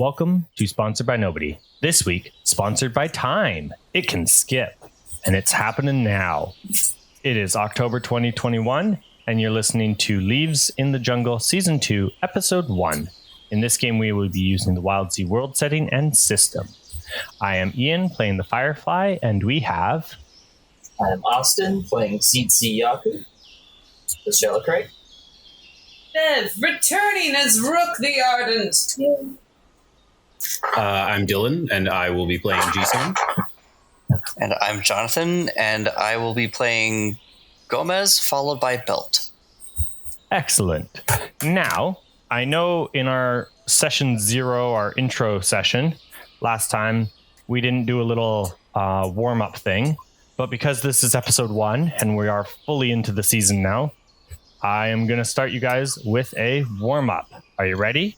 Welcome to Sponsored by Nobody. This week, sponsored by Time. It can skip, and it's happening now. It is October 2021, and you're listening to Leaves in the Jungle Season 2, Episode 1. In this game, we will be using the Wildsea world setting and system. I am Ian, playing the Firefly, and we have... I'm Austin, playing Tzitzi-Yaku, the Shellacrate. Bev, returning as Rook the Ardent. I'm Dylan, and I will be playing Jisan. And I'm Jonathan, and I will be playing Gomez, followed by Belt. Excellent. Now, I know in our session 0, our intro session, last time, we didn't do a little warm-up thing, but because this is episode 1, and we are fully into the season now, I am going to start you guys with a warm-up. Are you ready?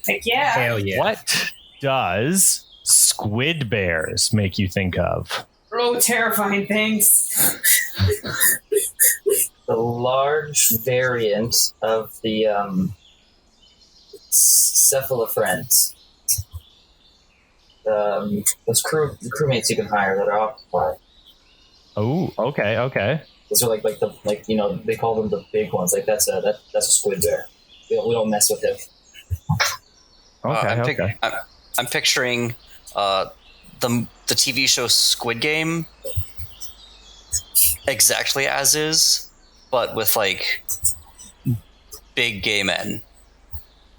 Heck yeah. Hell yeah. What does squid bears make you think of? Oh, terrifying things. The large variant of the cephalophrens. Those crewmates you can hire that are octopi. Oh, okay. Those are like they call them the big ones. Like that's a squid bear. We don't mess with him. Okay. I'm picturing the TV show Squid Game exactly as is, but with like big gay men,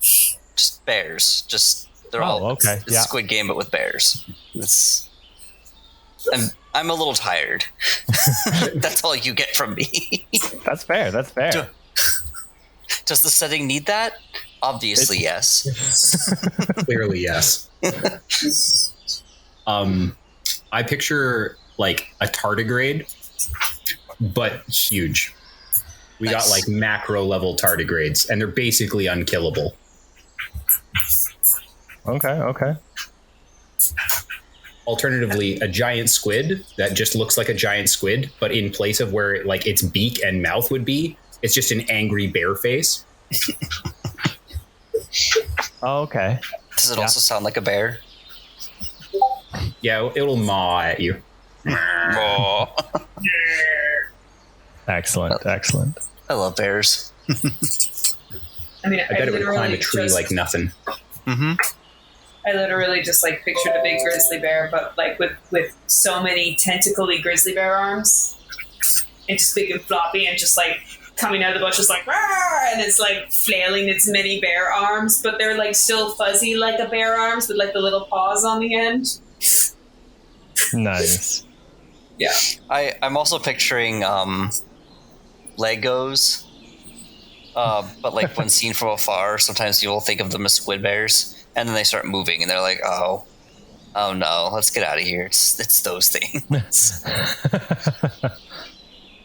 just bears. They're all okay. It's Squid Game, but with bears. I'm a little tired. That's all you get from me. That's fair. Does the setting need that? Obviously, yes. Clearly, yes. I picture like a tardigrade, but huge. We got like macro level tardigrades, and they're basically unkillable. Okay. Alternatively, a giant squid that just looks like a giant squid, but in place of where like its beak and mouth would be, it's just an angry bear face. Okay. Does it also sound like a bear? Yeah, it'll maw at you. Oh. Excellent. I love bears. I mean, I bet it would climb a tree like nothing. Mm-hmm. I literally just like pictured a big grizzly bear, but like with so many tentacly grizzly bear arms. It's just big and floppy and just like coming out of the bushes like, "Rawr!" And it's like flailing its many bear arms, but they're like still fuzzy like a bear arms with like the little paws on the end. Nice. Yeah. I'm also picturing Legos, but like when seen from afar, sometimes you'll think of them as squid bears. And then they start moving, and they're like, "Oh no, let's get out of here." It's those things.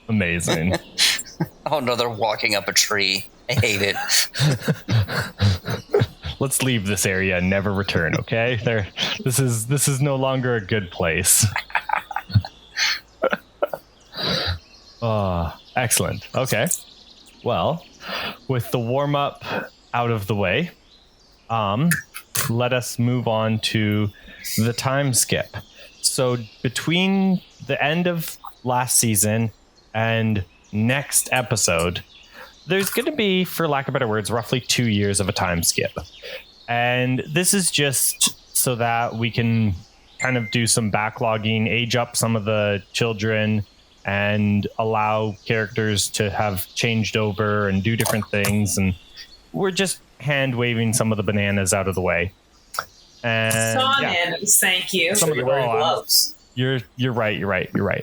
Amazing. Oh no, they're walking up a tree. I hate it. Let's leave this area and never return. Okay, This is no longer a good place. Excellent. Okay. Well, with the warm up out of the way, let us move on to the time skip. So between the end of last season and next episode, there's going to be, for lack of better words, roughly 2 years of a time skip. And this is just so that we can kind of do some backlogging, age up some of the children, and allow characters to have changed over and do different things. And we're just hand waving some of the bananas out of the way. And Bananas, thank you. Some of the wearing gloves. You're right.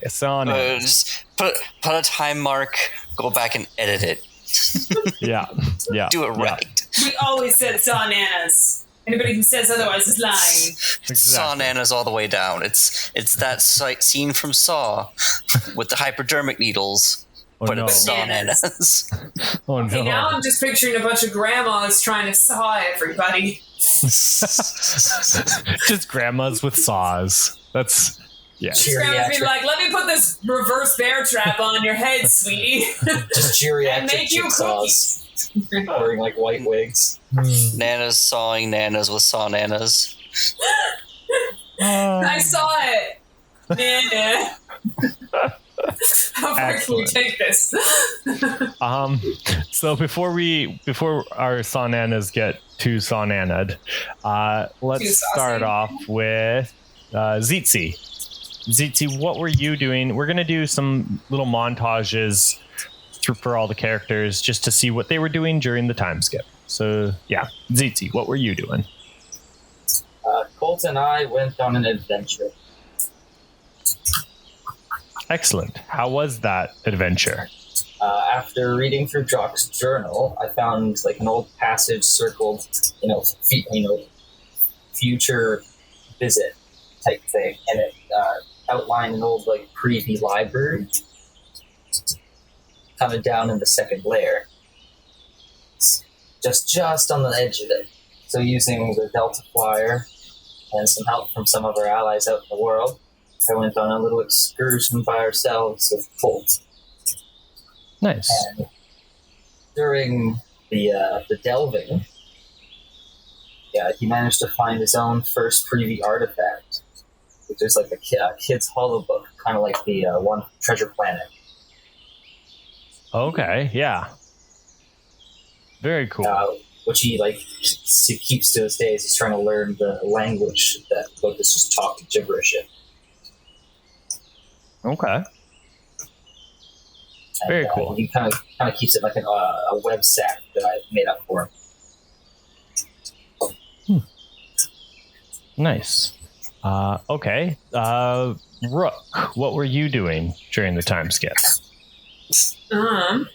Sauna. Just put a time mark. Go back and edit it. Yeah. Do it right. We always said bananas. Anybody who says otherwise is lying. Exactly. Saw nanas all the way down. It's that scene from Saw with the hypodermic needles. But no. it's saw nanas. Oh no. Okay, now I'm just picturing a bunch of grandmas trying to saw everybody. Just grandmas with saws. That's Grandma's being like, "Let me put this reverse bear trap on your head, sweetie." Just geriatric And make you jigsaws. wearing like white wigs. Nanas sawing nanas with saw nanas. I saw it. How far can we take this? So before our Saunanas get too Saunana'd, let's start off with Tzitzi. Tzitzi, what were you doing? We're gonna do some little montages for all the characters just to see what they were doing during the time skip. So yeah, Tzitzi, what were you doing? Colt and I went on an adventure. Excellent. How was that adventure? After reading through Jock's journal, I found like an old passage circled, future visit type thing, and it outlined an old like preview library, kind of down in the second layer, just on the edge of it. So using the Delta Flyer and some help from some of our allies out in the world, I went on a little excursion by ourselves with Colt. Nice. And during the delving, he managed to find his own first preview artifact, which is like a kid's hollow book, kind of like the one from Treasure Planet. Okay, yeah. Very cool. Which he keeps to this day as he's trying to learn the language that Lucas just talked gibberish in. Okay. Very cool. He kind of keeps it like a web sack that I made up for him. Nice. Okay. Rook, what were you doing during the time skip? I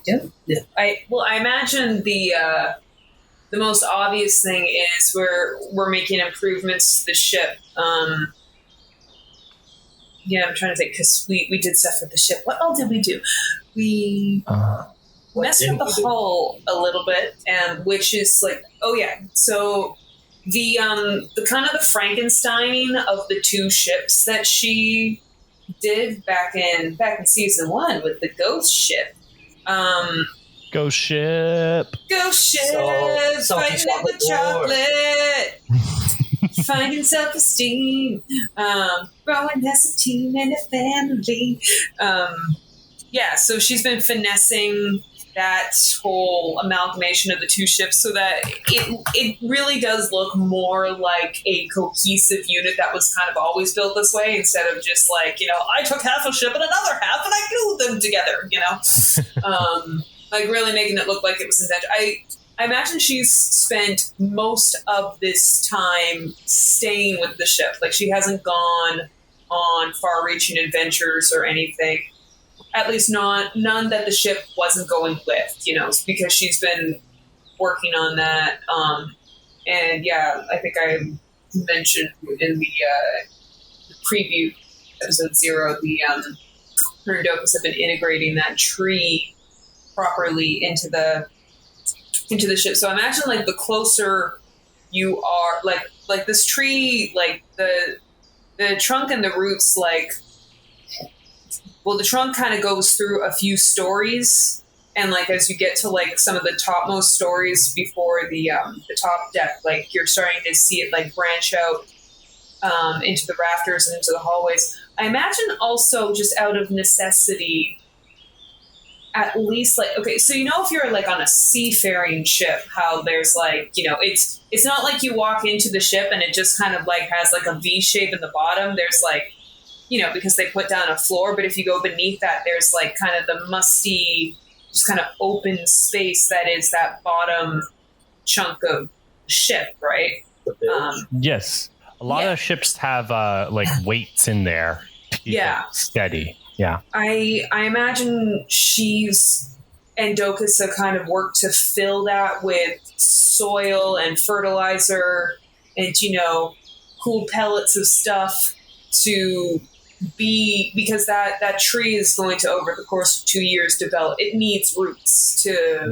don't know. I imagine the most obvious thing is we're making improvements to the ship. I'm trying to think because we did stuff with the ship. What all did we do? We messed with the hull a little bit, and which is like, so the kind of the Frankensteining of the two ships that she did back in season 1 with the ghost ship. Ghost ship. So Fighting it with chocolate. Finding self-esteem, growing as a team and a family. So she's been finessing that whole amalgamation of the two ships so that it really does look more like a cohesive unit that was kind of always built this way, instead of just like, I took half a ship and another half and I glued them together, like really making it look like it was intentional. I imagine she's spent most of this time staying with the ship. Like she hasn't gone on far-reaching adventures or anything. At least none that the ship wasn't going with, because she's been working on that. I think I mentioned in the preview episode 0, her and Dokus have been integrating that tree properly into the ship. So imagine like the closer you are, like this tree, like the trunk and the roots, the trunk kind of goes through a few stories, and like as you get to like some of the topmost stories before the top deck, like you're starting to see it like branch out into the rafters and into the hallways. I imagine also just out of necessity, at least like, okay, so if you're like on a seafaring ship, how there's like, it's not like you walk into the ship and it just kind of like has like a V shape in the bottom. There's like, because they put down a floor, but if you go beneath that, there's like kind of the musty, just kind of open space that is that bottom chunk of ship, right? Yes. A lot of ships have like weights in there to keep it steady. Yeah. I imagine she's and Dokus have kind of worked to fill that with soil and fertilizer and, cool pellets of stuff to be, because that tree is going to, over the course of 2 years, develop. It needs roots to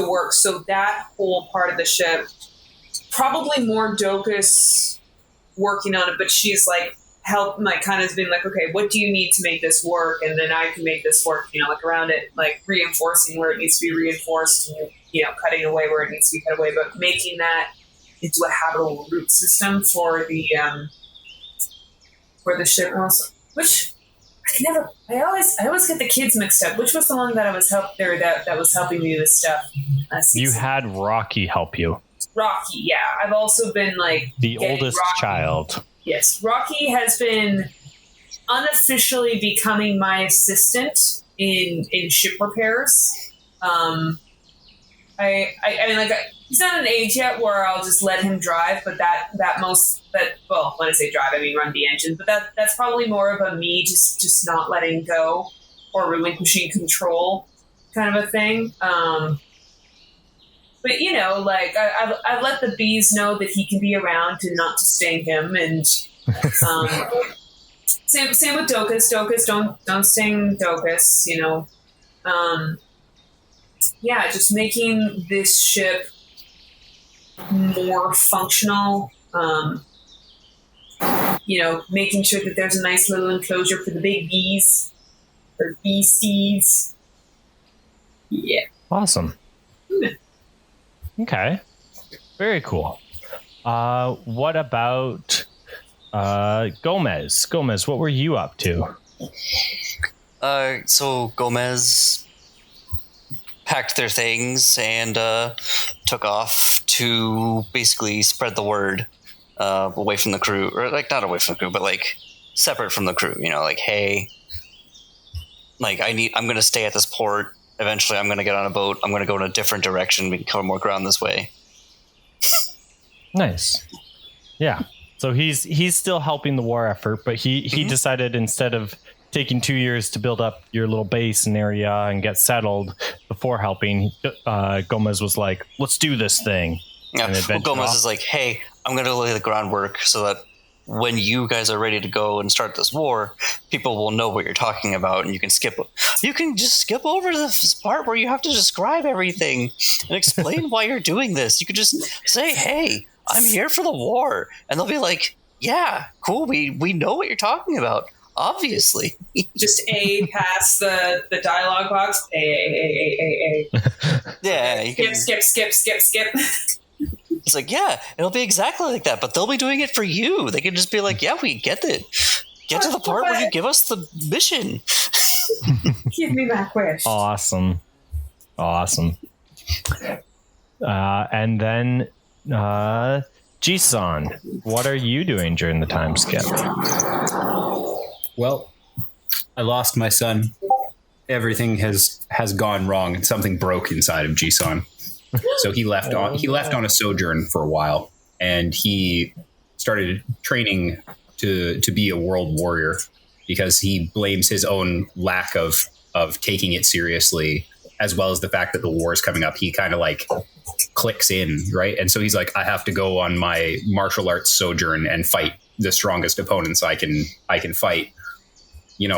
work. So that whole part of the ship, probably more Dokus working on it, but she's like help, like kind of been like, okay, what do you need to make this work? And then I can make this work, like around it, like reinforcing where it needs to be reinforced, and, cutting away where it needs to be cut away, but making that into a habitable root system for the ship. Which I always get the kids mixed up. Which was the one that I was that was helping me with stuff? You had Rocky help you. Rocky, yeah. I've also been like the oldest Rocky. Child. Yes, Rocky has been unofficially becoming my assistant in ship repairs. I mean, like, he's not at an age yet where I'll just let him drive, but well, when I say drive, I mean run the engine, but that's probably more of a me just not letting go or relinquishing control kind of a thing. But, like, I've let the bees know that he can be around and not to sting him. And same with Docus. Docus, don't sting Docus, Yeah, just making this ship more functional. Making sure that there's a nice little enclosure for the big bees or bee seeds. Yeah. Awesome. Okay. Very cool. What about Gomez? Gomez, what were you up to? So Gomez packed their things and took off to basically spread the word away from the crew, or like not away from the crew, but like separate from the crew. Like, hey, like I'm going to stay at this port. Eventually, I'm going to get on a boat. I'm going to go in a different direction. We can cover more ground this way. Nice. Yeah. So he's still helping the war effort, but he decided instead of taking 2 years to build up your little base and area and get settled before helping, Gomez was like, let's do this thing. Yeah. Well, Gomez is like, hey, I'm going to lay the groundwork so that when you guys are ready to go and start this war, people will know what you're talking about, and you can just skip over this part where you have to describe everything and explain why you're doing this. You could just say, hey, I'm here for the war. And they'll be like, yeah, cool. We know what you're talking about. Obviously. Just past the dialogue box. A. Yeah. You can skip. It's like, yeah, it'll be exactly like that, but they'll be doing it for you. They can just be like, yeah, we get it. Get to the part where you give us the mission. Give me my quest. Awesome. And then Jisan, what are you doing during the time skip? Well, I lost my son. Everything has gone wrong, and something broke inside of Jisan. So he left on a sojourn for a while, and he started training to be a world warrior because he blames his own lack of taking it seriously, as well as the fact that the war is coming up. He kind of like clicks in, right? And so he's like, I have to go on my martial arts sojourn and fight the strongest opponents I can fight.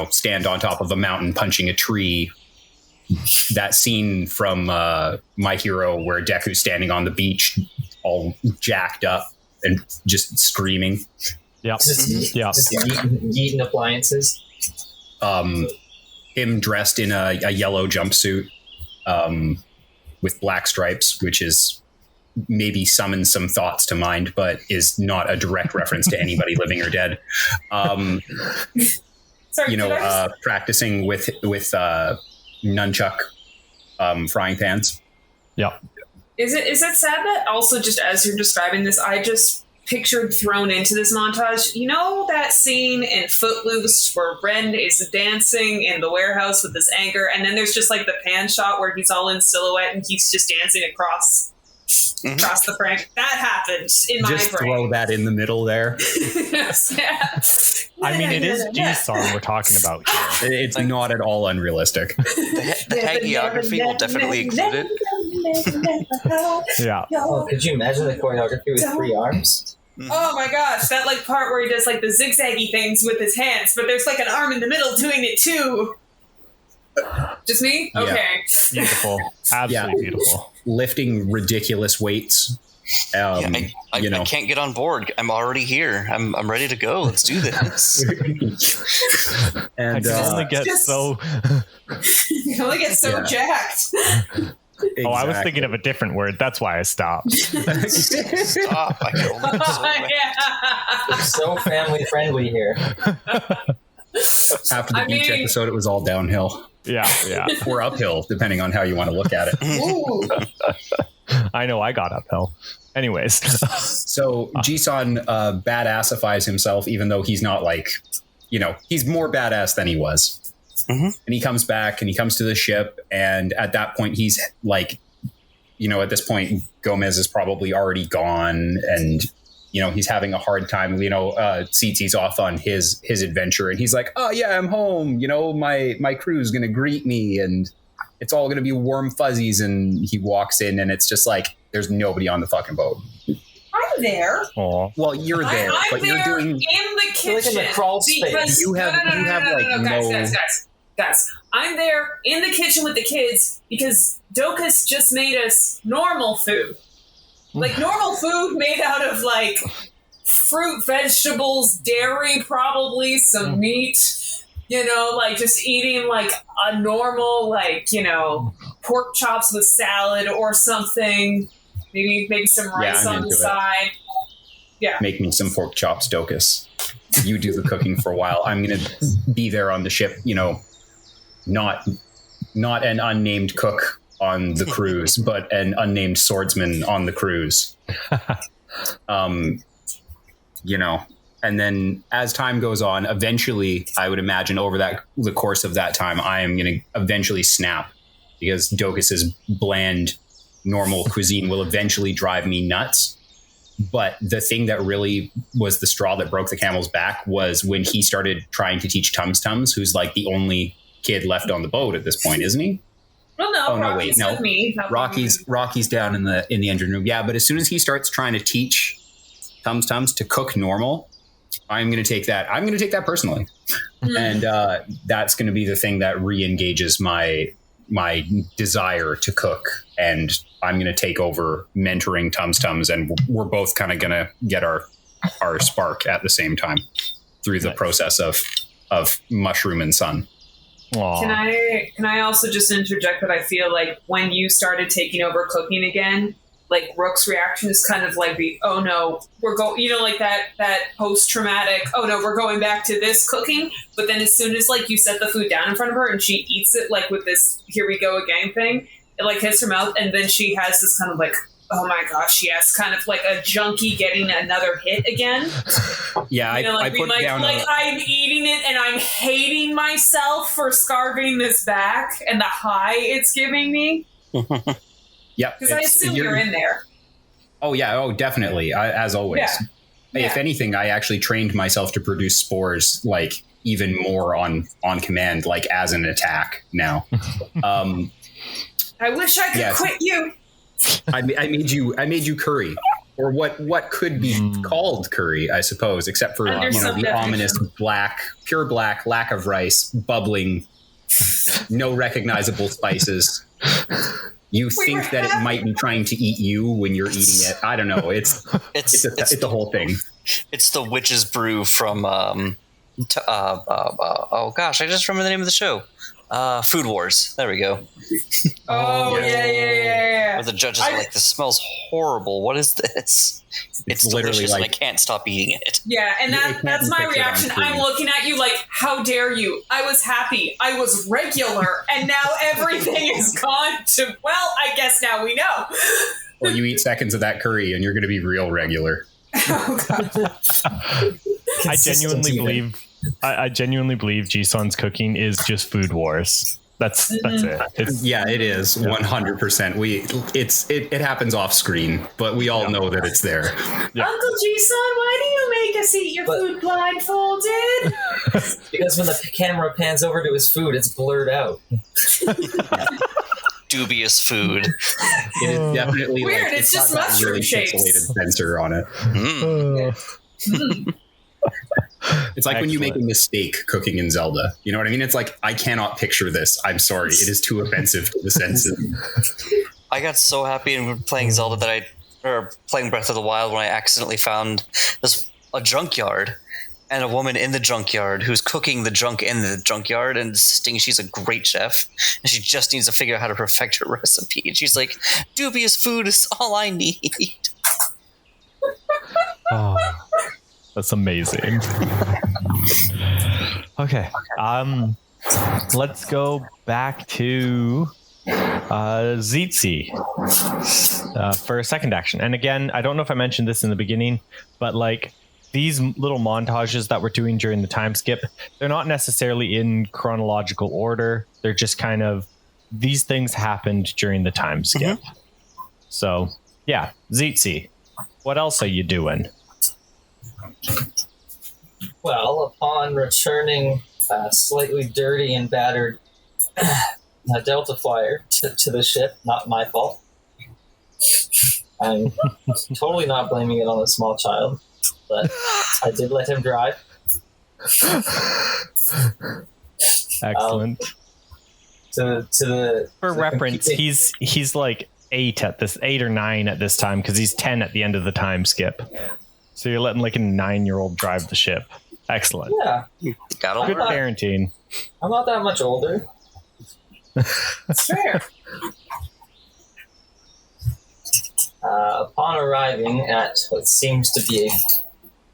Stand on top of a mountain punching a tree. That scene from My Hero where Deku's standing on the beach all jacked up and just screaming. Yep. Just yeeting appliances. Him dressed in a yellow jumpsuit with black stripes, which is maybe summons some thoughts to mind, but is not a direct reference to anybody living or dead. Sorry, practicing with nunchuck frying pans. Yeah. Is it sad that also just as you're describing this, I just pictured thrown into this montage, that scene in Footloose where Ren is dancing in the warehouse with his anger, and then there's just like the pan shot where he's all in silhouette and he's just dancing across the frame. That happened in my brain. Just throw that in the middle there. Yes, yeah. I mean, it is Jisan we're talking about here. It's not at all unrealistic. The hagiography will definitely include it. Yeah. Oh, could you imagine the choreography with 3 arms? Oh my gosh, that like part where he does like the zigzaggy things with his hands, but there's like an arm in the middle doing it too. Just me? Okay. Beautiful. Absolutely beautiful. Lifting ridiculous weights I can't get on board. I'm already here. I'm ready to go. Let's do this. And I can only get so. You can only get so jacked. Oh, I was thinking of a different word. That's why I stopped. Stop. I can only get so We're so family friendly here. After the beach episode, it was all downhill. Yeah. Or uphill, depending on how you want to look at it. Ooh. I know I got uphill. Anyways. So Jisan badassifies himself, even though he's not he's more badass than he was. Mm-hmm. And he comes back and he comes to the ship. And at that point, he's at this point, Gomez is probably already gone. And, he's having a hard time. Tzitzi's off on his adventure. And he's like, oh, yeah, I'm home. My crew's going to greet me. And it's all going to be warm fuzzies. And he walks in and it's just like, there's nobody on the fucking boat. I'm there. Aww. Well, you're there, I'm but there you're doing. in the kitchen. Like in the crawl space. You have guys. I'm there in the kitchen with the kids because Dokus just made us normal food. Like normal food made out of like fruit, vegetables, dairy, probably some meat. Like just eating like a normal pork chops with salad or something. Maybe some rice on the side. Yeah. Make me some pork chops, Dokus. You do the cooking for a while. I'm going to be there on the ship, not an unnamed cook on the cruise, but an unnamed swordsman on the cruise. And then as time goes on, eventually, I would imagine over the course of that time, I am going to eventually snap because Dokus's bland, normal cuisine will eventually drive me nuts. But the thing that really was the straw that broke the camel's back was when he started trying to teach Tums, who's like the only kid left on the boat at this point, isn't he? Well, no, Rocky's with me. Rocky's down in the engine room. Yeah, but as soon as he starts trying to teach Tums to cook normal, I'm going to take that. I'm going to take that personally, and that's going to be the thing that re-engages my desire to cook, and I'm going to take over mentoring Tums, and we're both kind of going to get our spark at the same time through the process of mushroom and sun. Aww. Can I also just interject that I feel like when you started taking over cooking again, like Rook's reaction is kind of like oh no, we're going, like that post-traumatic, oh no, we're going back to this cooking. But then as soon as like you set the food down in front of her and she eats it like with this here we go again thing, it like hits her mouth and then she has this kind of like, oh my gosh, yes, kind of like a junkie getting another hit again. Yeah, I put down I'm eating it and I'm hating myself for scarving this back and the high it's giving me. Yeah, because I assume you're in there. Oh yeah, definitely. As always. Yeah. If anything, I actually trained myself to produce spores like even more on command, like as an attack now. I wish I could quit you. I made you curry, or what could be called curry, I suppose, except for the ominous pure black, lack of rice, bubbling, no recognizable spices. You think that it might be trying to eat you when you're eating it. I don't know. It's the whole thing. It's the witch's brew from oh gosh, I just remember the name of the show. Food Wars. There we go. Oh yeah. Where the judges are like, this smells horrible. What is this? It's delicious, like, and I can't stop eating it. Yeah, and that's my reaction. I'm looking at you like, how dare you? I was happy. I was regular, and now everything is gone to, well, I guess now we know. Well, you eat seconds of that curry, and you're going to be real regular. Oh, God. I genuinely believe Jisan's cooking is just Food Wars. That's it. It is 100%. It happens off screen, but we all know that it's there. Yeah. Uncle Jisan, why do you make us eat your food blindfolded? Because when the camera pans over to his food, it's blurred out. Dubious food. It is definitely weird. Like, it's just mushroom really shapes. Pixelated sensor on it. It's like when you make a mistake cooking in Zelda. You know what I mean? It's like, I cannot picture this. I'm sorry. It is too offensive to the senses. I got so happy in playing Zelda that or playing Breath of the Wild when I accidentally found a junkyard and a woman in the junkyard who's cooking the junk in the junkyard and insisting she's a great chef and she just needs to figure out how to perfect her recipe. And she's like, dubious food is all I need. Oh, that's amazing. Okay. Let's go back to Tzitzi for a second action. And again, I don't know if I mentioned this in the beginning, but like these little montages that we're doing during the time skip, they're not necessarily in chronological order. They're just kind of, these things happened during the time skip. Mm-hmm. So yeah, Tzitzi, what else are you doing? Well, upon returning slightly dirty and battered Delta Flyer to the ship, not my fault. I'm totally not blaming it on the small child, but I did let him drive. Excellent. For reference, he's like 8 or 9 at this time because he's 10 at the end of the time skip. So you're letting like a 9-year-old drive the ship. Excellent. Yeah. Good parenting. I'm not that much older. That's fair. Upon arriving at what seems to be a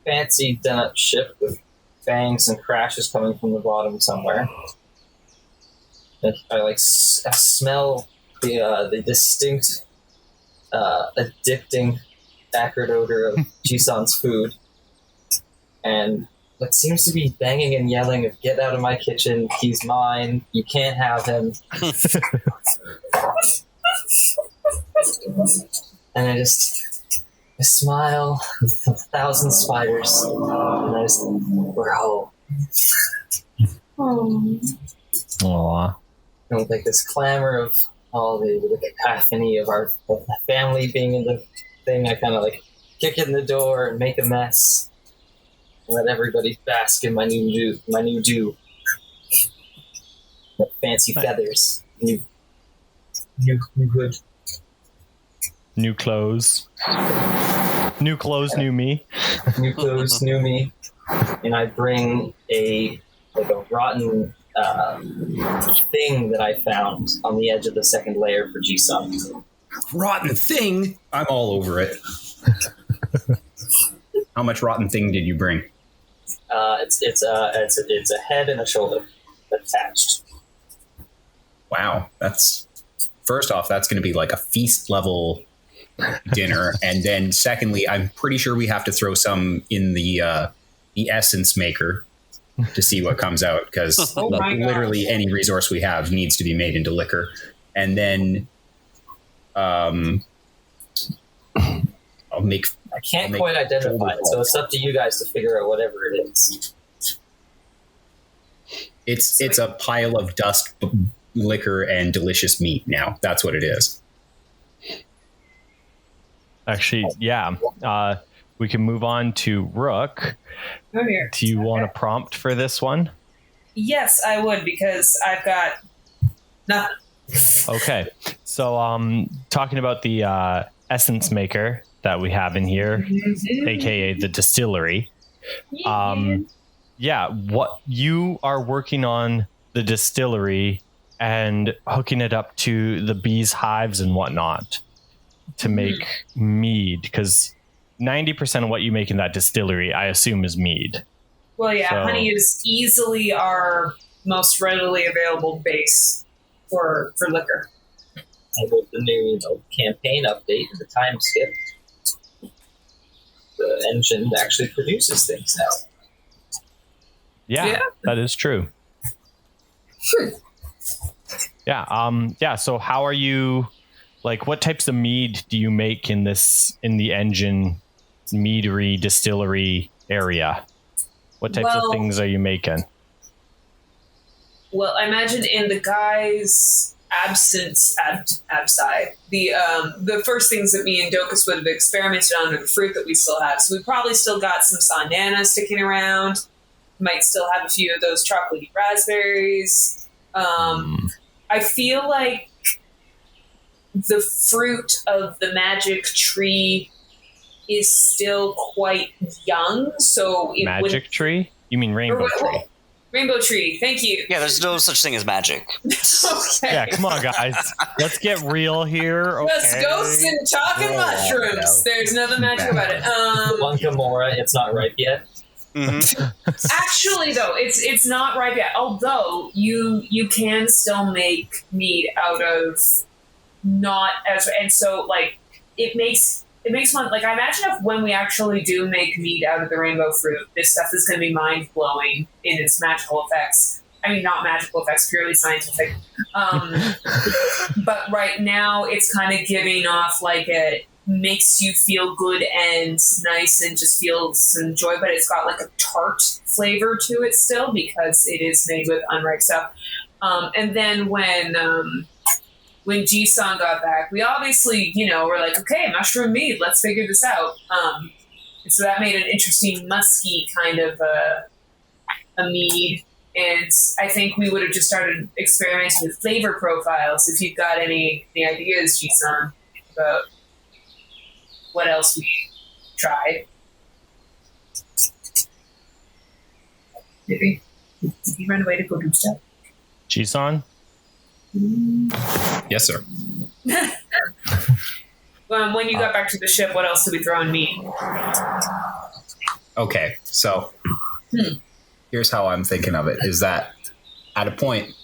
fancy done-up ship with bangs and crashes coming from the bottom somewhere, I smell the distinct, addicting acrid odor of Jisan's food, and what seems to be banging and yelling of "Get out of my kitchen! He's mine! You can't have him!" And I smile with 1,000 spiders, and I just, we're home. Aww. And with like this clamor of all the cacophony of the family being in the thing, I kind of like kick in the door and make a mess. Let everybody bask in my new dew. Fancy feathers. New hood. New clothes. New clothes, new me. New clothes, new me. And I bring a rotten thing that I found on the edge of the second layer for Jisan. Rotten thing? I'm all over it. How much rotten thing did you bring? It's a head and a shoulder attached. Wow, first off, that's going to be like a feast level dinner, and then secondly, I'm pretty sure we have to throw some in the essence maker to see what comes out, because literally any resource we have needs to be made into liquor, and then I'll make. I can't quite identify it, so it's up to you guys to figure out whatever it is. It's a pile of dust, liquor, and delicious meat now. That's what it is. Actually, yeah. We can move on to Rook. Oh, here. Do you want a prompt for this one? Yes, I would, because I've got nothing. Okay. So talking about the essence maker that we have in here, aka the distillery. What you are working on the distillery and hooking it up to the bees' hives and whatnot to make mead, because 90% of what you make in that distillery, I assume, is mead. Well, yeah, honey is easily our most readily available base for liquor. And with the new campaign update, the time skip, the engine actually produces things now. Yeah, that is true. Yeah. So how are you, like, what types of mead do you make in the engine meadery distillery area? What types of things are you making? Well, I imagine in the guy's absence, the first things that me and Dokus would have experimented on are the fruit that we still have. So we probably still got some Sandana sticking around. Might still have a few of those chocolatey raspberries. I feel like the fruit of the magic tree is still quite young. So it Magic tree? You mean rainbow tree? Rainbow tree. Thank you. Yeah, there's no such thing as magic. Okay. Yeah, come on, guys. Let's get real here. Okay. Just ghosts and talking mushrooms. no. There's nothing magic about it. One Gamora, it's not ripe yet. Actually, though, it's not ripe yet. Although you can still make mead out of not as, and so like it makes fun. Like I imagine if when we actually do make mead out of the rainbow fruit, this stuff is going to be mind blowing in its magical effects. I mean, not magical effects, purely scientific. But right now, it's kind of giving off like a makes you feel good and nice and just feels some joy, but it's got like a tart flavor to it still because it is made with unripe stuff. And then when Jisan got back, we obviously, we're like, okay, mushroom mead, let's figure this out. And so that made an interesting musky kind of a mead. And I think we would have just started experimenting with flavor profiles. If you've got any ideas, Jisan, about what else we tried. Maybe. Did he run away to go do stuff? Jisan? Yes, sir. When you got back to the ship, what else did we throw in meat? Okay, so here's how I'm thinking of it, is that at a point,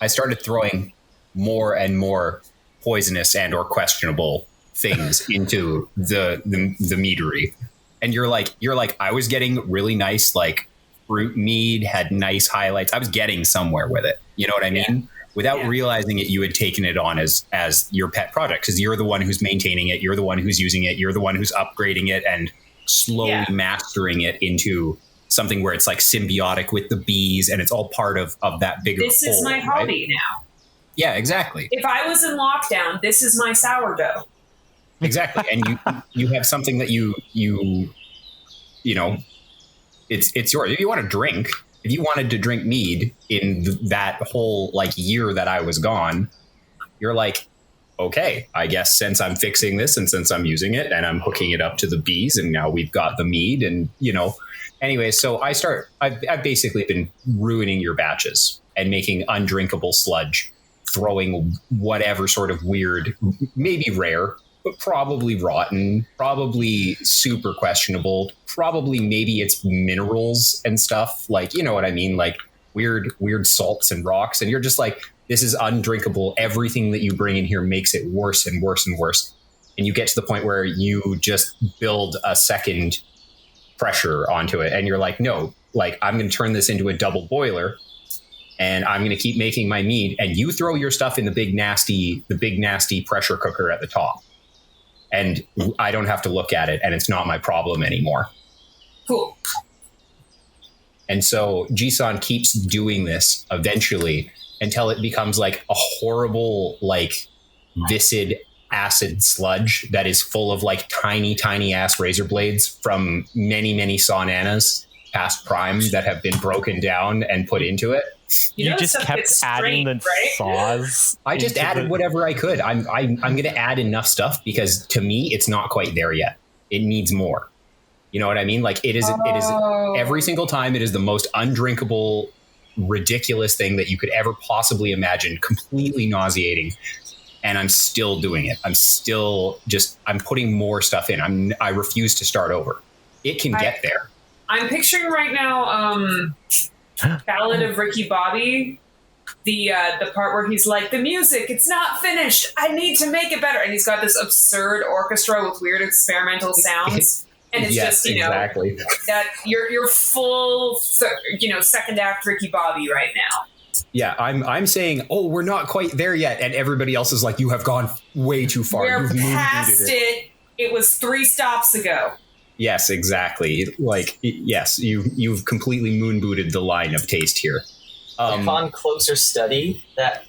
I started throwing more and more poisonous and or questionable things into the meadery. And you're like, I was getting really nice, like, fruit mead, had nice highlights. I was getting somewhere with it. You know what I mean? Yeah. Without realizing it, you had taken it on as your pet project, because you're the one who's maintaining it. You're the one who's using it. You're the one who's upgrading it and slowly mastering it into something where it's like symbiotic with the bees, and it's all part of that bigger This whole, is my hobby now. Yeah, exactly. If I was in lockdown, this is my sourdough. Exactly. And you have something that you know, it's yours. If you want to drink, if you wanted to drink mead in that whole like year that I was gone, you're like, okay, I guess since I'm fixing this and since I'm using it and I'm hooking it up to the bees and now we've got the mead and, anyway, so I've basically been ruining your batches and making undrinkable sludge, throwing whatever sort of weird, maybe rare, but probably rotten, probably super questionable, probably maybe it's minerals and stuff, like, you know what I mean? Like weird salts and rocks. And you're just like, this is undrinkable. Everything that you bring in here makes it worse and worse and worse. And you get to the point where you just build a second pressure onto it. And you're like, no, like I'm going to turn this into a double boiler and I'm going to keep making my mead. And you throw your stuff in the big nasty pressure cooker at the top. And I don't have to look at it and it's not my problem anymore. Cool. And so Jisan keeps doing this eventually until it becomes like a horrible, like viscid acid sludge that is full of like tiny ass razor blades from many saunanas past prime that have been broken down and put into it. You just kept adding the saws. I just added whatever I could. I'm going to add enough stuff because to me it's not quite there yet. It needs more. You know what I mean? Like it is every single time it is the most undrinkable, ridiculous thing that you could ever possibly imagine, completely nauseating. And I'm still doing it. I'm putting more stuff in. I refuse to start over. It can get there. I'm picturing right now, Ballad of Ricky Bobby, the part where he's like, the music, it's not finished. I need to make it better. And he's got this absurd orchestra with weird experimental sounds. And it's just, exactly. That you're full, second act Ricky Bobby right now. Yeah, I'm saying, we're not quite there yet. And everybody else is like, you have gone way too far. We're past it. It was 3 stops ago. Yes, exactly. Like, yes, you've completely moon booted the line of taste here. Upon closer study, that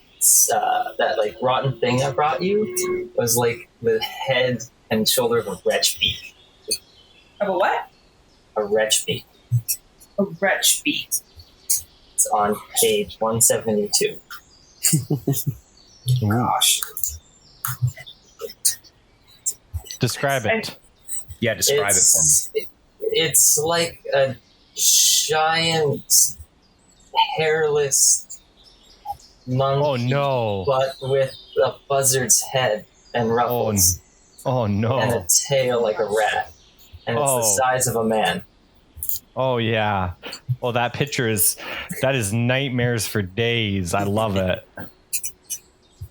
like rotten thing I brought you was like the head and shoulder of a wretch beak. Of a what? A wretch beak. A wretch beak. It's on page 172. Gosh. Describe it. Yeah, describe it for me. It's like a giant hairless monkey. Oh no! But with a buzzard's head and ruffles. Oh no! And a tail like a rat. And it's the size of a man. Oh yeah. Well, that is nightmares for days. I love it.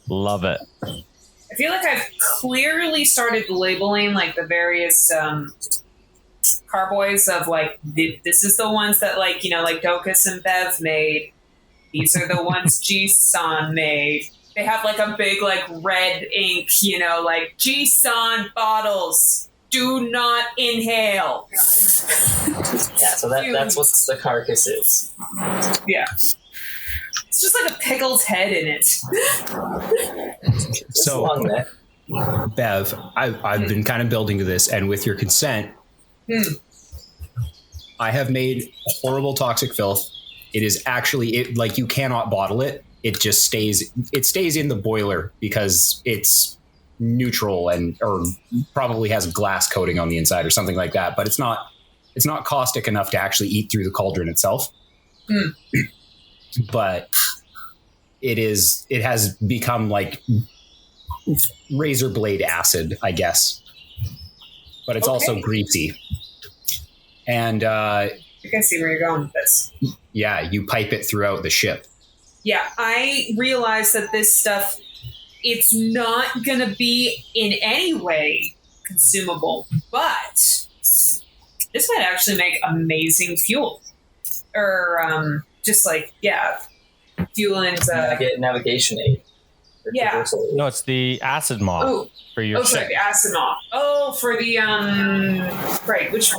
Love it. I feel like I've clearly started labeling like the various carboys of like this is the ones that like like Dokus and Bev made. These are the ones Jisan made. They have like a big like red ink, like Jisan bottles. Do not inhale. Yeah, so that's what the carcass is. Yeah. It's just like a pickled head in it. So, Bev, I've been kind of building to this, and with your consent, I have made horrible toxic filth. It is actually like you cannot bottle it. It just stays in the boiler because it's neutral or probably has a glass coating on the inside or something like that. But it's not caustic enough to actually eat through the cauldron itself. But it has become like razor blade acid, I guess. But it's also greasy. And I can see where you're going with this. Yeah, you pipe it throughout the ship. Yeah, I realize that this stuff, it's not going to be in any way consumable, but this might actually make amazing fuel. Or just like, fuel and... navigation aid. Yeah. No, it's the acid moth for your ship. Sorry, the acid moth. Oh, for the, right, which, I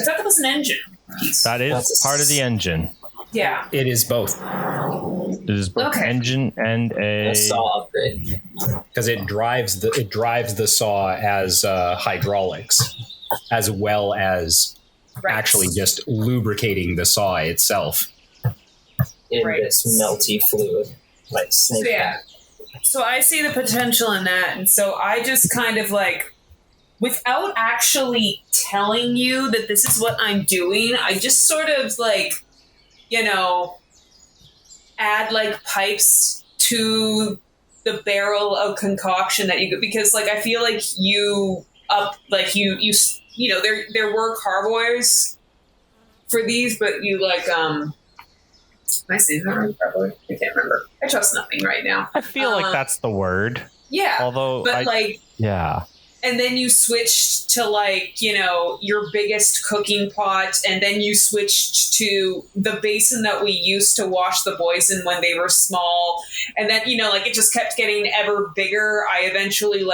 thought that was an engine piece. That is part of the engine. Yeah. It is both. It is both engine and a saw upgrade. Because it drives the saw as hydraulics, as well as actually just lubricating the saw itself. In this melty fluid, like snake. So, yeah. So I see the potential in that, and so I just kind of like, without actually telling you that this is what I'm doing, I just sort of like, add like pipes to the barrel of concoction that you get, because like I feel like there were carboys for these, but you like am I saying that right? Probably. I can't remember. I trust nothing right now. I feel like that's the word. Yeah. Although and then you switched to like, your biggest cooking pot, and then you switched to the basin that we used to wash the boys in when they were small. And then, it just kept getting ever bigger. I eventually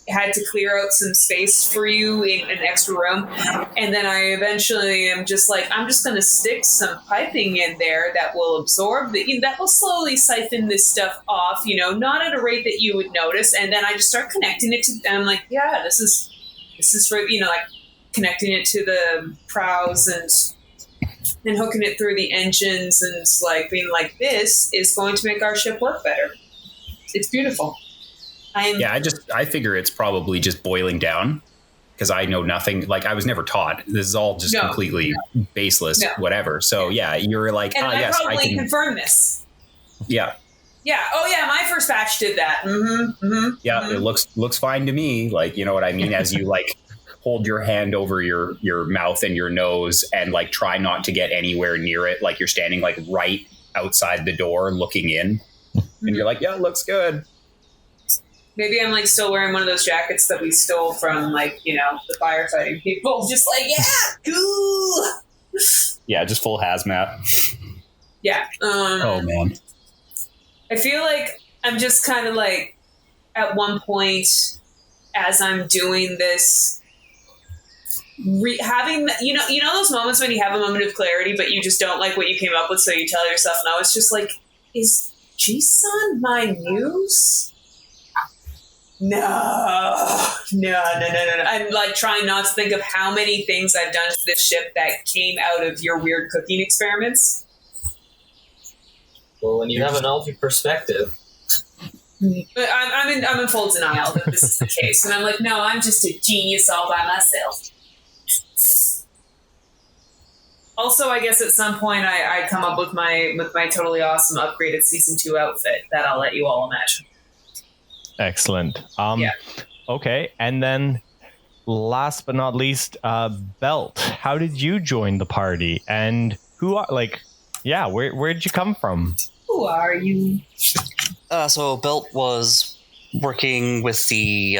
had to clear out some space for you in an extra room. And then I eventually am just like, I'm just going to stick some piping in there that will absorb that will slowly siphon this stuff off, not at a rate that you would notice. And then I just start connecting it to, and I'm like, yeah, this is for, like connecting it to the prows and hooking it through the engines and like being like, this is going to make our ship work better. It's beautiful. I figure it's probably just boiling down because I know nothing. Like I was never taught. This is all just completely baseless, whatever. So you're like, and I yes, probably I can confirm this. Yeah. Yeah. Oh yeah, my first batch did that. It looks fine to me. Like, you know what I mean? As you like hold your hand over your mouth and your nose and like try not to get anywhere near it. Like you're standing like right outside the door looking in, and you're like, yeah, it looks good. Maybe I'm like still wearing one of those jackets that we stole from like, the firefighting people. Just like, cool. Yeah, just full hazmat. Yeah. Oh man. I feel like I'm just kind of like at one point as I'm doing this, having those moments when you have a moment of clarity, but you just don't like what you came up with, so you tell yourself, no, it's just like, is Jisan my muse? No. I'm like trying not to think of how many things I've done to this ship that came out of your weird cooking experiments. Well, when you have an altered perspective, But I'm in full denial that this is the case, and I'm like, no, I'm just a genius all by myself. Also, I guess at some point I come up with my totally awesome upgraded season 2 outfit that I'll let you all imagine. Excellent. Yeah. Okay, and then last but not least, Belt. How did you join the party, and where'd you come from? Who are you? So Belt was working with the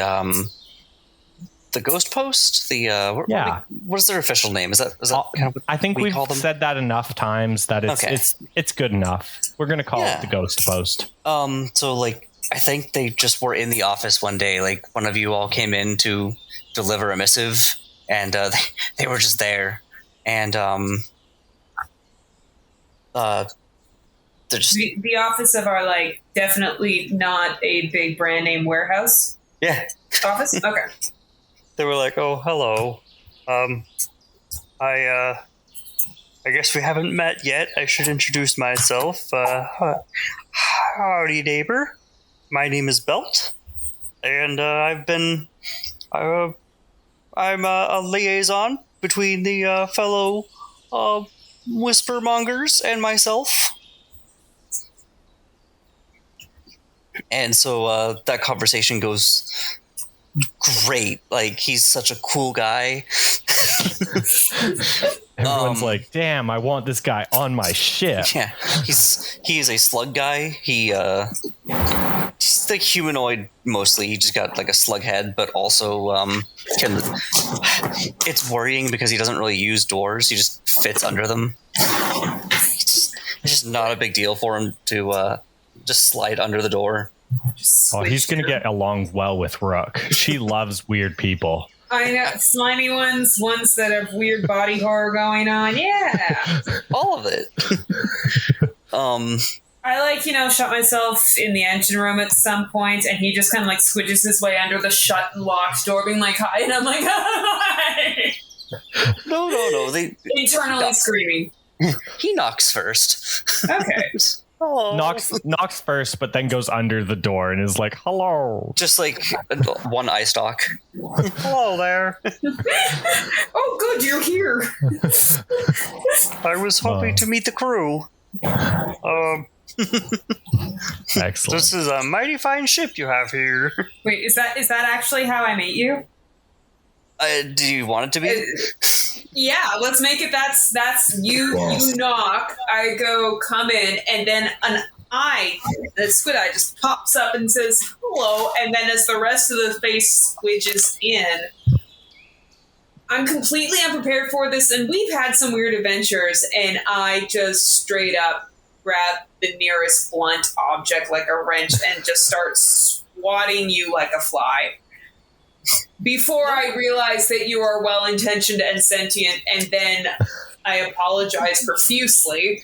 Ghost Post. What is their official name? Is that kind of what I think we've call them? said that enough times that it's good enough. We're gonna call it the Ghost Post. So like I think they just were in the office one day. Like one of you all came in to deliver a missive, and they were just there, and they're just The office of our, like, definitely not a big brand name warehouse office? Okay. They were like, "Oh, hello. I guess we haven't met yet. I should introduce myself. Howdy, neighbor. My name is Belt, and I'm a liaison between the fellow whispermongers and myself." And so that conversation goes great. Like, he's such a cool guy. Everyone's like, damn, I want this guy on my ship. Yeah, he is a slug guy. He's like humanoid mostly. He just got like a slug head, but also it's worrying because he doesn't really use doors. He just fits under them. It's just not a big deal for him to just slide under the door. Oh, he's gonna get along well with Rook. She loves weird people. I know, slimy ones that have weird body horror going on. Yeah, all of it. I shut myself in the engine room at some point, and he just kind of like squidges his way under the shut and locked door, being like, "Hi," and I'm like, "Hi." No. They internally screaming. He knocks first. Okay. Hello. Knocks first, but then goes under the door and is like, "Hello." Just like one eye stalk. Hello there. Oh, good, you're here. I was hoping to meet the crew. Excellent. This is a mighty fine ship you have here. Wait, is that actually how I met you? Do you want it to be? Yeah, let's make it. That's you. You knock. I go, come in, and then the squid eye just pops up and says hello. And then as the rest of the face squidges in, I'm completely unprepared for this, and we've had some weird adventures. And I just straight up grab the nearest blunt object, like a wrench, and just start swatting you like a fly. Before I realize that you are well-intentioned and sentient, and then I apologize profusely.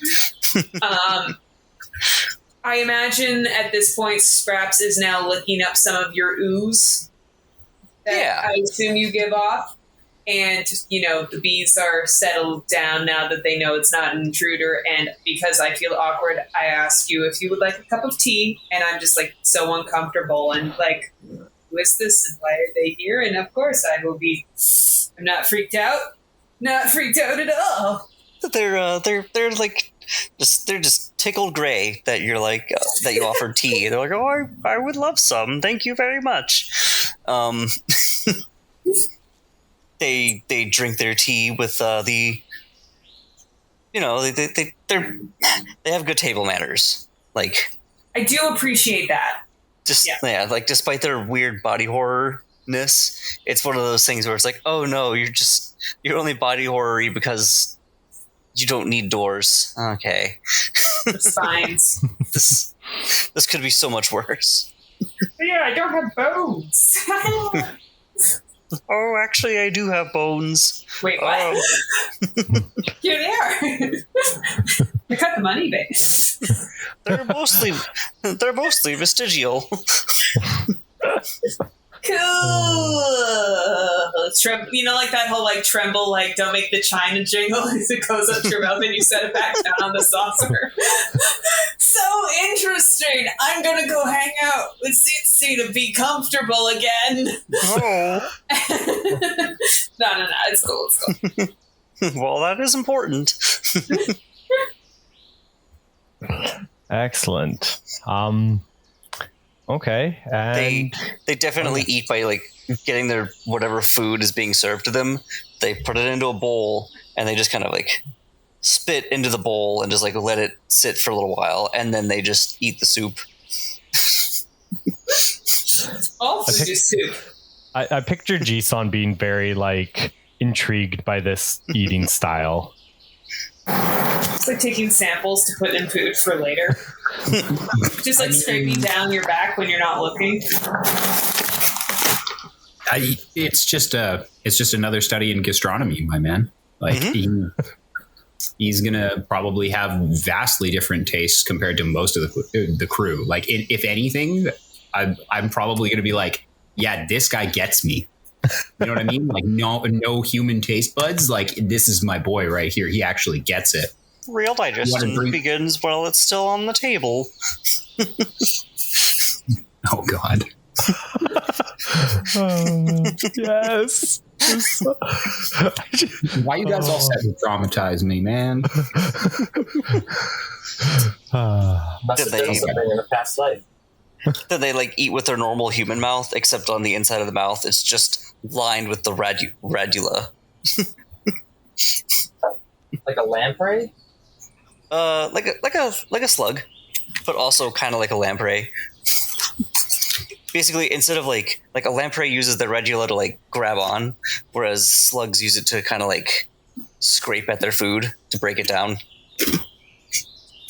I imagine at this point Scraps is now licking up some of your ooze that I assume you give off. And, the bees are settled down now that they know it's not an intruder. And because I feel awkward, I ask you if you would like a cup of tea. And I'm just, like, so uncomfortable and, like... Who is this and why are they here? And of course I will be. I'm not freaked out. Not freaked out at all. They're like they're just tickled gray that you're like that you offered tea. They're like, oh, I would love some. Thank you very much. They drink their tea with they have good table manners. Like, I do appreciate that. Like despite their weird body horror-ness, it's one of those things where it's like, oh no, you're only body horror-y because you don't need doors. Okay. Signs. This could be so much worse. Yeah, I don't have bones. Oh, actually, I do have bones. Wait, what? Here they are. I cut the money bit. They're mostly vestigial. Cool. Like that whole like tremble, like don't make the china jingle as it goes up to your mouth and you set it back down on the saucer. So interesting. frustrated. I'm gonna go hang out with Tzitzi to be comfortable again. Oh. No, it's cool. Well, that is important. Excellent. Okay, and They definitely eat by like getting their whatever food is being served to them. They put it into a bowl and they just kind of like spit into the bowl and just like let it sit for a little while, and then they just eat the soup. All food is soup. I picture Jisan being very like intrigued by this eating style. It's like taking samples to put in food for later. Just like scraping down your back when you're not looking. It's just another study in gastronomy, my man. Like he's gonna probably have vastly different tastes compared to most of the crew. Like if anything, I'm probably gonna be like, yeah, this guy gets me. You know what I mean? Like no human taste buds. Like this is my boy right here. He actually gets it. Real digestion begins while it's still on the table. Oh God. Yes. Why you guys all set to traumatize me, man? Must have done something in a past life. That they like eat with their normal human mouth, except on the inside of the mouth, it's just lined with the radula. Like a lamprey? Like a slug, but also kind of like a lamprey. Basically, instead of like a lamprey uses the radula to like grab on, whereas slugs use it to kind of like scrape at their food to break it down.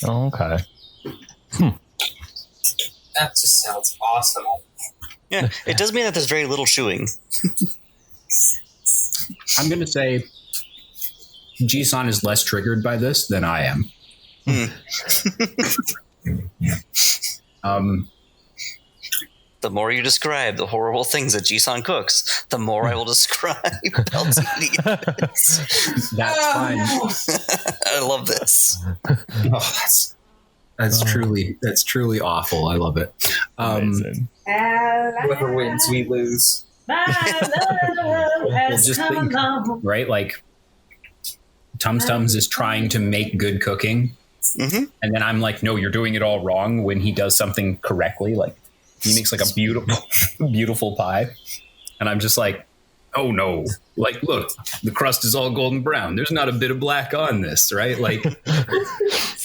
Oh, okay. That just sounds awesome. Yeah, it does mean that there's very little chewing. I'm gonna say Jisan is less triggered by this than I am. The more you describe the horrible things that Jisan cooks, the more I will describe LTD. That's fine. I love this. Oh, that's truly awful. I love it. Amazing. Whoever wins, we lose. Has just come think, along. right? Like Tums Tums is trying to make good cooking, and then I'm like, no, you're doing it all wrong. When he does something correctly, like he makes like a beautiful pie, and I'm just like, oh no, like look, the crust is all golden brown. There's not a bit of black on this, right? Like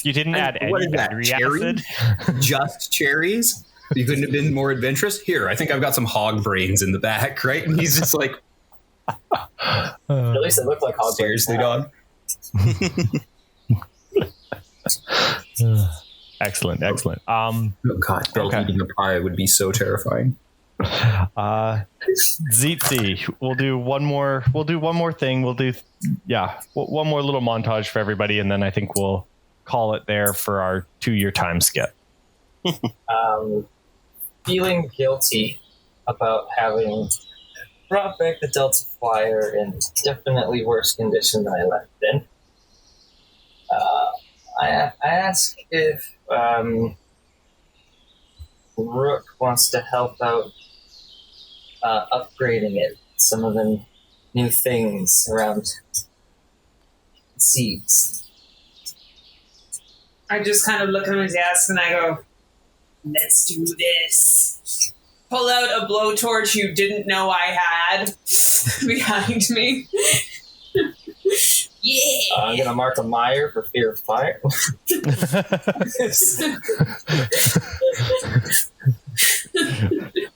You didn't add what any is that, battery cherry? acid? Just cherries? You couldn't have been more adventurous? Here, I think I've got some hog brains in the back, right? And he's just like, At least it looked like hog. seriously, dog? Excellent. Oh God, Okay. eating a pie would be so terrifying. Tzitzi, we'll do one more thing. We'll do one more little montage for everybody, and then I think we'll call it there for our 2-year time skip. Feeling guilty about having brought back the Delta Flyer in definitely worse condition than I left it in. I ask if Rook wants to help out upgrading it. Some of the new things around seeds. I just kind of look at his desk and I go, let's do this. Pull out a blowtorch you didn't know I had behind me. Yeah. I'm going to mark a mire for fear of fire.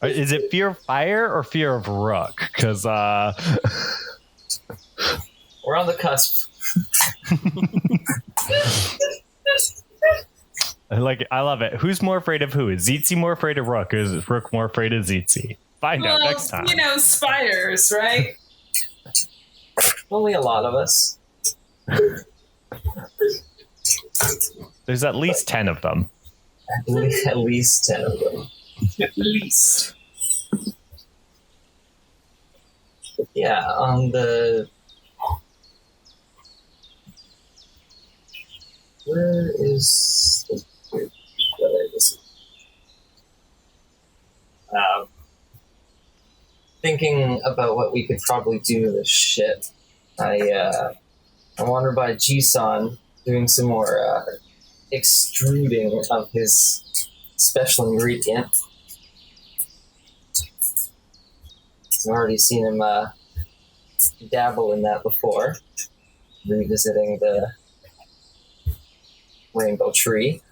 Is it fear of fire or fear of Rook? Because We're on the cusp. I love it. Who's more afraid of who? Is Tzitzi more afraid of Rook, or is Rook more afraid of Tzitzi? Find out next time. You know, spiders, right? Only a lot of us. There's at least 10 of them. At least 10 of them. At least. Yeah, on the... Where is the... thinking about what we could probably do to this ship. I wandered by Jisan doing some more extruding of his special ingredient. I've already seen him dabble in that before, revisiting the rainbow tree.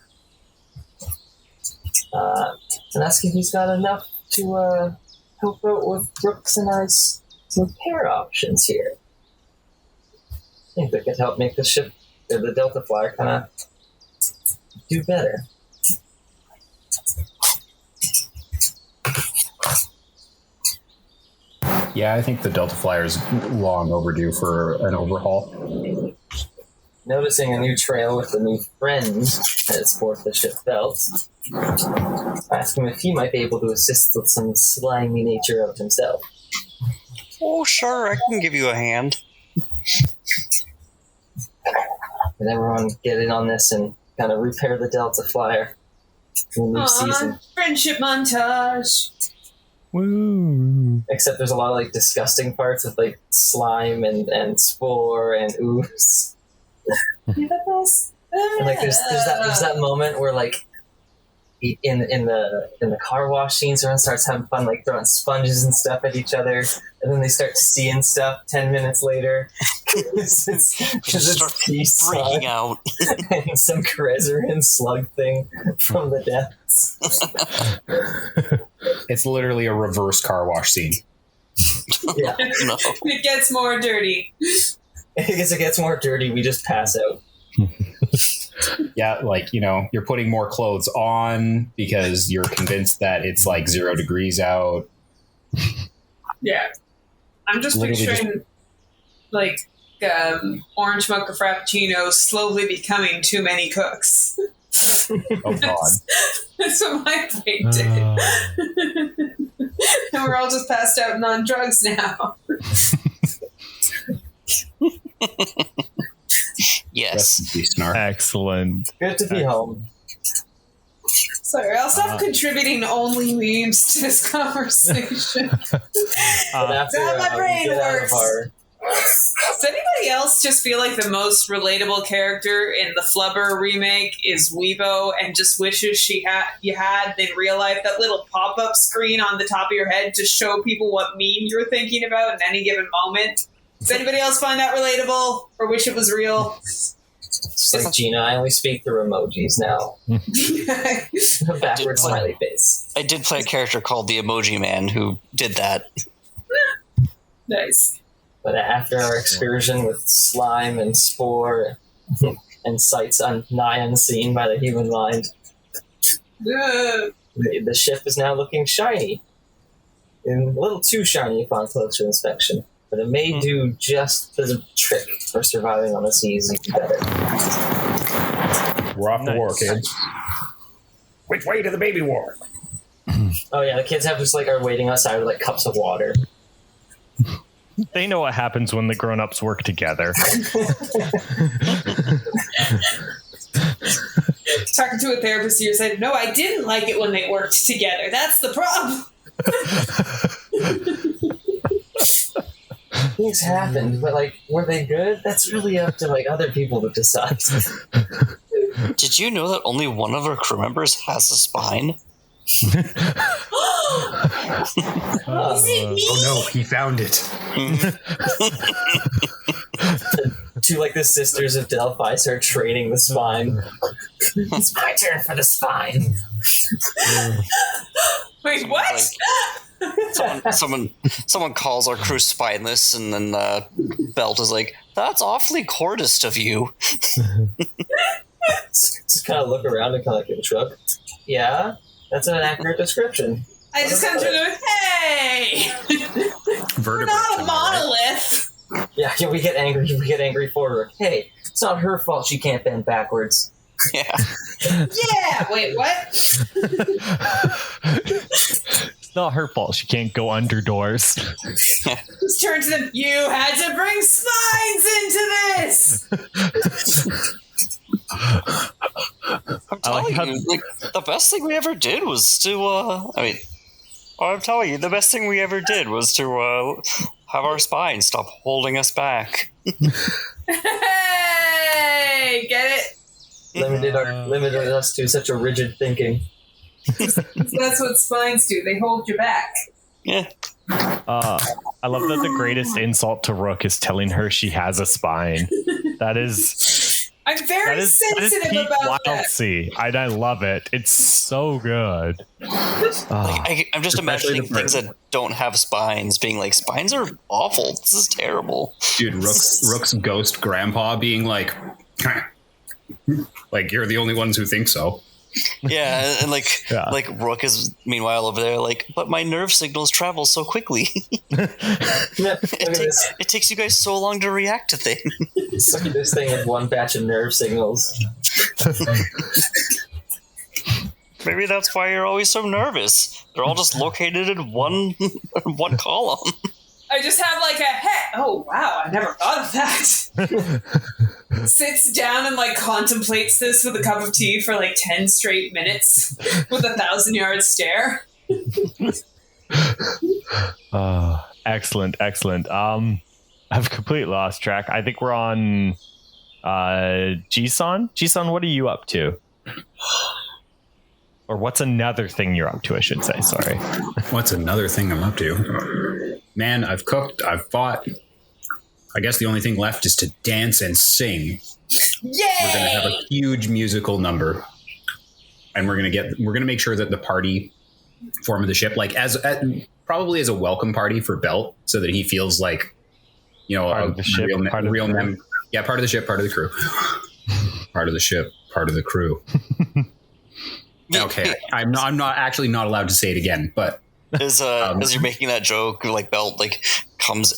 And asking if he's got enough to help out with Rook's and I's repair options here. I think they could help make the ship, or the Delta Flyer, kind of do better. Yeah, I think the Delta Flyer is long overdue for an overhaul. Noticing a new trail with a new friend that's aboard the ship belt, ask him if he might be able to assist with some slimy nature of himself. Oh, sure, I can give you a hand. And everyone get in on this and kind of repair the Delta Flyer for the new season. Friendship montage. Woo! Except there's a lot of like disgusting parts with like slime and spore and ooze. You're the best. And like there's that moment where like in the car wash scenes, everyone starts having fun like throwing sponges and stuff at each other, and then they start seeing stuff 10 minutes later because it's peace freaking out. and some Krezerin slug thing from the depths. It's literally a reverse car wash scene. Yeah, No. It gets more dirty. as it gets more dirty, we just pass out. Yeah, like, you're putting more clothes on because you're convinced that it's like 0 degrees out. Yeah. I'm just Literally picturing, like, orange mocha frappuccino slowly becoming too many cooks. Oh, God. That's what my brain did. And we're all just passed out and on drugs now. Yes. Rest in peace, Snark. Excellent. Good to be home. Sorry, I'll stop contributing only memes to this conversation. But after how my brain we get out of works. our Does anybody else just feel like the most relatable character in the Flubber remake is Weibo and just wishes you had in real life that little pop-up screen on the top of your head to show people what meme you're thinking about in any given moment? Does anybody else find that relatable or wish it was real? Just like Gina, I only speak through emojis now. Backward smiley face. I did play a character called the Emoji Man who did that. Nice. But after our excursion with slime and spore and sights nigh unseen by the human mind, the ship is now looking shiny. And a little too shiny upon closer inspection. But it may do just the trick for surviving on the seas even better. We're off to war, Nice. kids. Which way to the baby wharf? Oh yeah, the kids have just like are waiting outside with like cups of water. They know what happens when the grown-ups work together. Talking to a therapist here said, no, I didn't like it when they worked together. That's the problem. Things happened, but like, were they good? That's really up to like other people to decide. Did you know that only one of our crew members has a spine? Is it me? Oh no, he found it. Two like the sisters of Delphi start training the spine. It's my turn for the spine. Wait, what? Someone calls our crew spineless, and then Belt is like, "That's awfully cordist of you." Just kind of look around and kind of like a shrug. Yeah, that's an accurate description. I just come to the hey! We're not a monolith. Yeah, we get angry. We get angry for her. Hey, it's not her fault she can't bend backwards. Yeah. Yeah. Wait, what? It's not her fault. She can't go under doors. Just turn to them. You had to bring spines into this. I'm telling you, like, the best thing we ever did was to, I'm telling you, the best thing we ever did was to have our spine stop holding us back. Hey, get it? Limited us to such a rigid thinking. That's what spines do. They hold you back. Yeah. I love that the greatest insult to Rook is telling her she has a spine. That is sensitive about Wildsea. that. I love it. It's so good. I'm just imagining things that don't have spines being like, spines are awful. This is terrible. Dude, Rook's ghost grandpa being like you're the only ones who think so. Yeah, and like Rook is meanwhile over there like, but my nerve signals travel so quickly. It takes you guys so long to react to things. Look at this thing with one batch of nerve signals. Maybe that's why you're always so nervous. They're all just located in one column. I just have like a head. Oh wow, I never thought of that. Sits down and like contemplates this with a cup of tea for like 10 straight minutes with a 1,000-yard stare. Excellent. I've completely lost track. I think we're on Jisan. Jisan, what are you up to? Or what's another thing you're up to, I should say. Sorry. What's another thing I'm up to? Man, I've cooked, I've fought. I guess the only thing left is to dance and sing. Yay! We're going to have a huge musical number. And we're going to make sure that the party form of the ship, like probably as a welcome party for Belt, so that he feels like, part of the ship, part of the crew. Yeah, part of the ship, part of the crew. Part of the ship, part of the crew. Okay, I'm not actually not allowed to say it again, but as you're making that joke, like Belt like comes,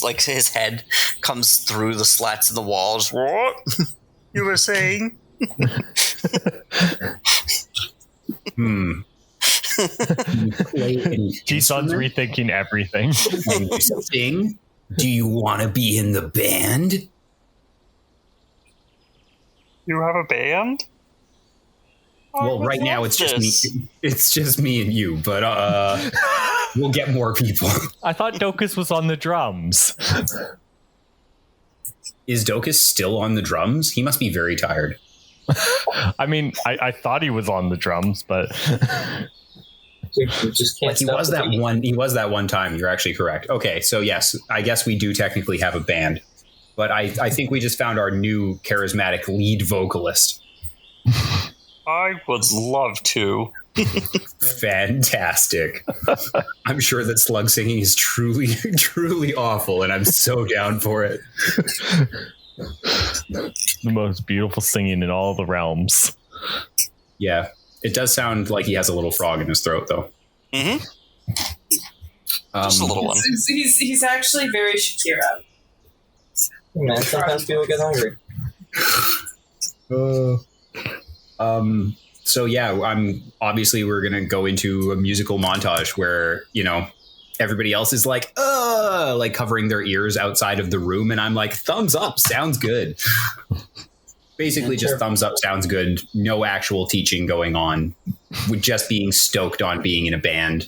like his head comes through the slats in the walls. What you were saying? Jisan's rethinking everything. Sing? Do you want to be in the band? You have a band? Well, right now it's just me. It's just me and you, but we'll get more people. I thought Dokus was on the drums. Is Dokus still on the drums? He must be very tired. I mean, I thought he was on the drums, but You just can't. Like he was that one. He was that one time. You're actually correct. Okay, so yes, I guess we do technically have a band, but I think we just found our new charismatic lead vocalist. I would love to. Fantastic. I'm sure that slug singing is truly, truly awful, and I'm so down for it. The most beautiful singing in all the realms. Yeah, it does sound like he has a little frog in his throat, though. Mm-hmm. Just a little one. He's actually very Shakira. Man, sometimes people get hungry. So yeah, we're gonna go into a musical montage where, everybody else is like covering their ears outside of the room, and I'm like, thumbs up, sounds good. Basically just thumbs up, sounds good. No actual teaching going on. With just being stoked on being in a band.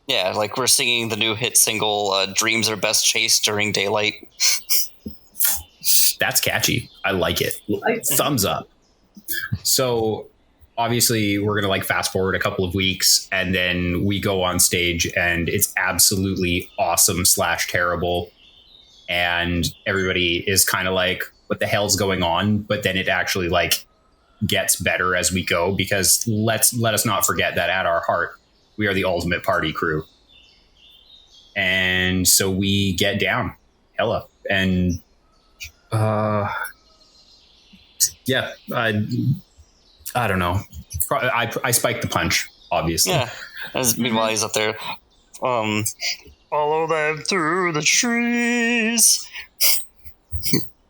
Yeah, like we're singing the new hit single, Dreams Are Best Chased During Daylight. That's catchy. I like it. Thumbs up. So obviously we're going to fast forward a couple of weeks, and then we go on stage and it's absolutely awesome / terrible. And everybody is kind of like, what the hell's going on? But then it actually gets better as we go, because let us not forget that at our heart, we are the ultimate party crew. And so we get down hella, and yeah, I don't know. I spiked the punch, obviously. Yeah. Meanwhile, he's up there. Follow them through the trees.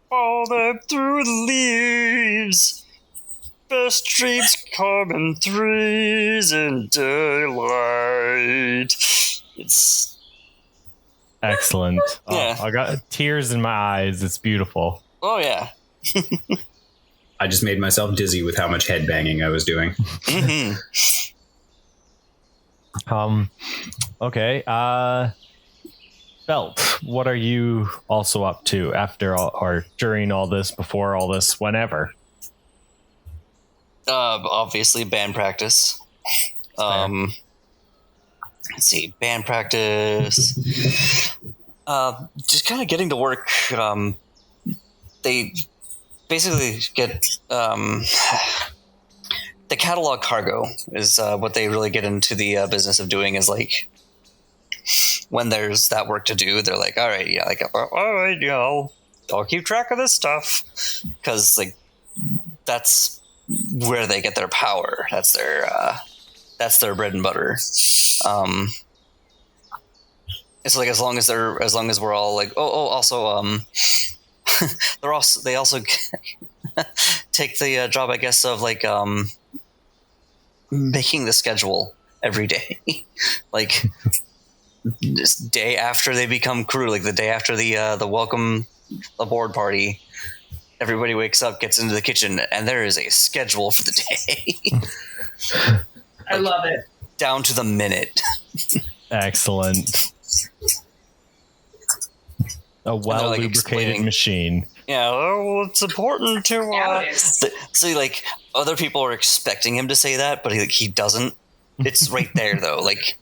Follow them through the leaves. Best dreams come in threes in daylight. It's excellent. Yeah. I got tears in my eyes. It's beautiful. Oh yeah. I just made myself dizzy with how much headbanging I was doing. Mm-hmm. Okay. Belt, what are you also up to after all, or during all this, before all this, whenever? Obviously, band practice. Let's see, band practice. Just kind of getting to work. They basically get the catalog cargo is what they really get into the business of doing. Is like when there's that work to do, they're like, all right, yeah, like, all right, I'll keep track of this stuff, because like that's where they get their power. That's their bread and butter. It's like as long as we're all like, also they also take the job, I guess, of like making the schedule every day. Like this day after they become crew, like the day after the welcome aboard party, everybody wakes up, gets into the kitchen, and there is a schedule for the day. I love it. Down to the minute. Excellent. A well-lubricated machine. Yeah, well, it's important to... Yeah, it is. See, like, other people are expecting him to say that, but he doesn't. It's right there, though. Like,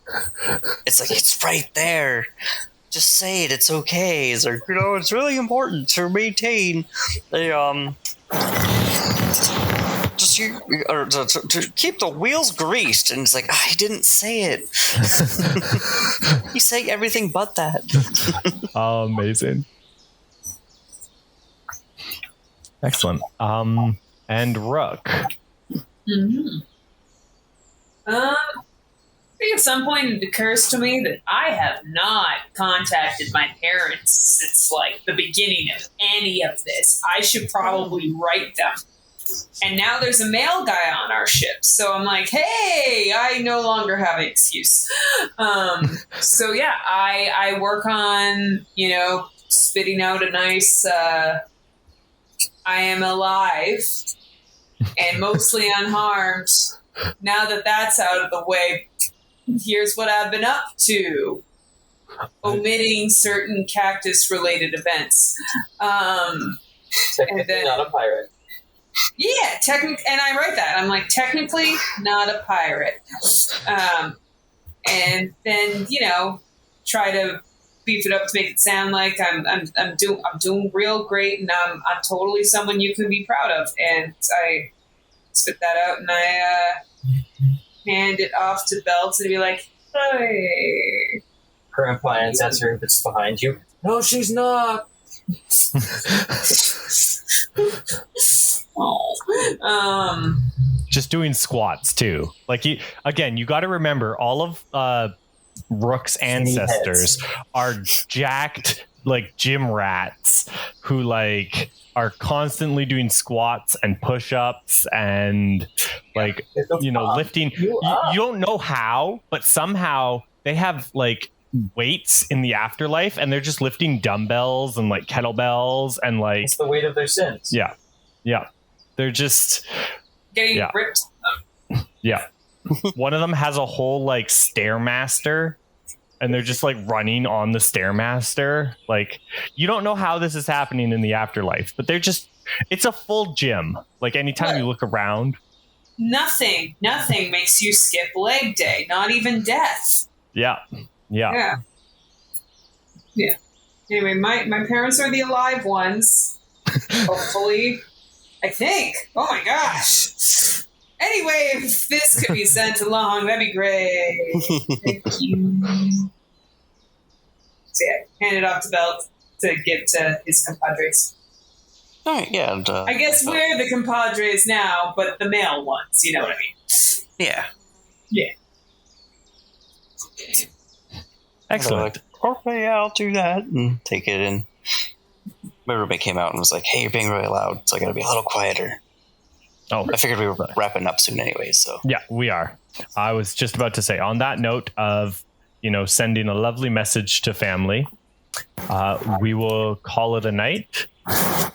it's right there. Just say it. It's okay. It's like, it's really important to maintain the, to keep the wheels greased. And it's like, I didn't say it. He's saying everything but that. Oh, amazing. Excellent. And Rook. Mm-hmm. I think at some point it occurs to me that I have not contacted my parents since like the beginning of any of this. I should probably write them. And now there's a male guy on our ship, so I'm like, hey, I no longer have an excuse. So yeah, I work on spitting out a nice I am alive and mostly unharmed. Now that that's out of the way, here's what I've been up to. Omitting certain cactus-related events. Technically not a pirate. Yeah, and I write that. I'm like, technically not a pirate. And then, try to beef it up to make it sound like I'm doing real great, and I'm totally someone you can be proud of. And I spit that out, and I hand it off to Belt to be like, hey. Her impliance answer that's behind you. No, she's not. Just doing squats too. Like you got to remember all of Rook's ancestors are jacked like gym rats who like are constantly doing squats and push-ups and like lifting. You don't know how, but somehow they have like weights in the afterlife, and they're just lifting dumbbells and like kettlebells and like it's the weight of their sins. Yeah. They're just getting ripped. Yeah. One of them has a whole like Stairmaster, and they're just like running on the Stairmaster. Like, you don't know how this is happening in the afterlife, but it's a full gym. Like, anytime you look around. Nothing makes you skip leg day, not even death. Yeah. Anyway, my parents are the alive ones. Hopefully. I think. Oh my gosh. Anyway, if this could be sent along, that'd be great. Thank you. So yeah, hand it off to Belt to give to his compadres. All right, yeah. And, I guess we're the compadres now, but the male ones. You know what I mean? Yeah. Excellent. Okay, yeah, I'll do that and take it in. My roommate came out and was like, hey, you're being really loud, so I gotta be a little quieter. Oh, I figured we were wrapping up soon anyway, so. Yeah, we are. I was just about to say, on that note of, sending a lovely message to family, we will call it a night.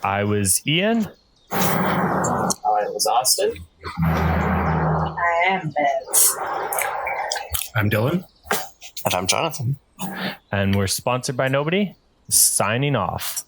I was Ian. I was Austin. I am Beth. I'm Dylan. And I'm Jonathan. And we're sponsored by nobody. Signing off.